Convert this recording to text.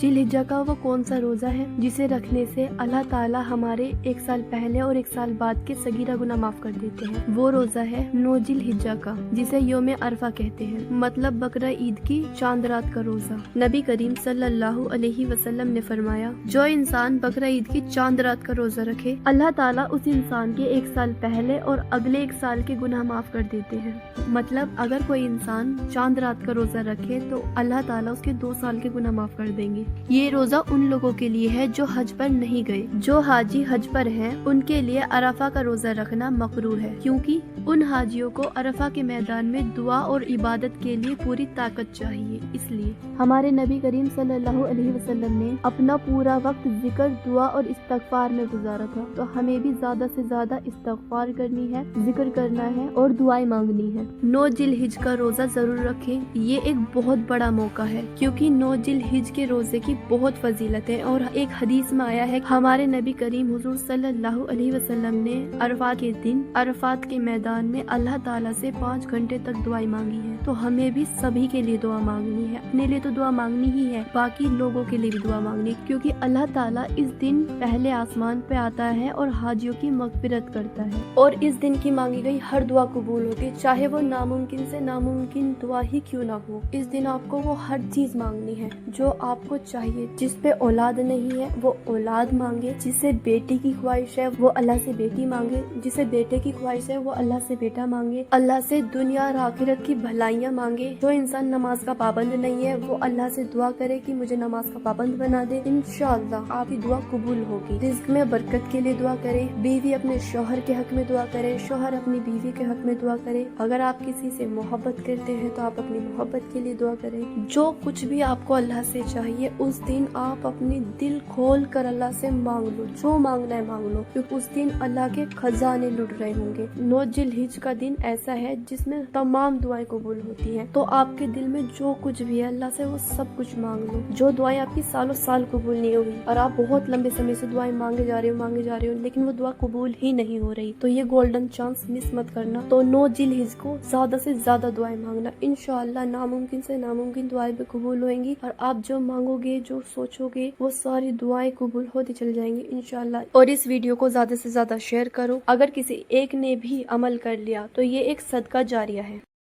जिलहिज्जा का वो कौन सा रोजा है जिसे रखने से अल्लाह ताला हमारे 1 साल पहले और 1 साल बाद के सगीरा गुनाह माफ कर देते हैं। वो रोजा है 9 जिलहिज्जा का, जिसे यौम अरफा कहते हैं, मतलब बकरा ईद की चांद रात का रोजा। नबी करीम सल्लल्लाहु अलैहि वसल्लम ने फरमाया, जो इंसान बकरा ईद की चांद रात का रोजा रखे, अल्लाह ताला उस इंसान के 1 साल पहले और अगले 1 साल के गुनाह माफ कर देते हैं। मतलब अगर कोई इंसान चांद रात का रोजा रखे तो अल्लाह ताला उसके 2 साल के गुनाह माफ कर देंगे। ये रोजा उन लोगों के लिए है जो हज पर नहीं गए। जो हाजी हज पर हैं, उनके लिए अरफा का रोजा रखना मकरूह है, क्योंकि उन हाजियों को अरफा के मैदान में दुआ और इबादत के लिए पूरी ताकत चाहिए। इसलिए हमारे नबी करीम सल्लल्लाहु अलैहि वसल्लम ने अपना पूरा वक्त जिक्र, दुआ और इस्तगफार में गुजारा था, तो हमें भी ज्यादा से ज्यादा इस्तगफार करनी है, जिक्र करना है और दुआएं मांगनी है। 9 जिलहिज का रोजा जरूर रखें। ये एक बहुत बड़ा मौका है, क्योंकि 9 जिलहिज के रोजे की बहुत फजीलत है। और एक हदीस में आया है, हमारे नबी करीम हुजूर सल्लल्लाहु अलैहि वसल्लम ने अरफा के दिन अरफात के मैदान में अल्लाह ताला से 5 घंटे तक दुआएं मांगी है। तो हमें भी सभी के लिए दुआ मांगनी है, अपने लिए तो दुआ मांगनी ही है, बाकी लोगों के लिए भी दुआ मांगनी है, क्योंकि अल्लाह ताला इस दिन पहले आसमान पे आता है और हाजियों की मगफिरत करता है। और इस दिन की मांगी गई हर दुआ कबूल होती है, चाहे वो नामुमकिन से नामुमकिन दुआ ही क्यों ना हो। इस दिन आपको वो हर चीज मांगनी है जो आपको चाहिए। जिस पे औलाद नहीं है वो औलाद मांगे, जिसे बेटी की ख्वाहिश है वो अल्लाह से बेटी मांगे, जिसे बेटे की ख्वाहिश है वो अल्लाह से बेटा मांगे, अल्लाह से दुनिया और आखिरत की भलाइयाँ मांगे। जो इंसान नमाज का पाबंद नहीं है वो अल्लाह से दुआ करे कि मुझे नमाज का पाबंद बना दे। इंशाअल्लाह आपकी दुआ कबूल होगी। रिज़्क में बरकत के लिए दुआ करे, बीवी अपने शौहर के हक में दुआ करे, शौहर अपनी बीवी के हक में दुआ करे। अगर आप किसी से मोहब्बत करते हैं तो आप अपनी मोहब्बत के लिए दुआ करें। जो कुछ भी आपको अल्लाह से चाहिए उस दिन आप अपनी दिल खोल कर अल्लाह से मांग लो, जो मांगना है मांग लो, क्योंकि उस दिन अल्लाह के खजाने लुट रहे होंगे। 9 जिलहिज का दिन ऐसा है जिसमें तमाम दुआएं कबूल होती हैं। तो आपके दिल में जो कुछ भी है अल्लाह से वो सब कुछ मांग लो। जो दुआएं आपकी सालों साल कबूल नहीं हुई और आप बहुत लंबे समय से दुआएं मांगे जा रहे हो, लेकिन वो दुआ कबूल ही नहीं हो रही, तो ये गोल्डन चांस मिस मत करना। तो 9 जिलहिज को ज्यादा से ज्यादा दुआएं मांगना, इंशाअल्लाह नामुमकिन से नामुमकिन दुआएं भी कबूल होंगी और आप जो मांगोगे, जो सोचोगे, वो सारी दुआएं कबूल होती चली जाएंगी इंशाअल्लाह। और इस वीडियो को ज्यादा से ज्यादा शेयर करो। अगर किसी एक ने भी अमल कर लिया तो ये एक सदका जारिया है।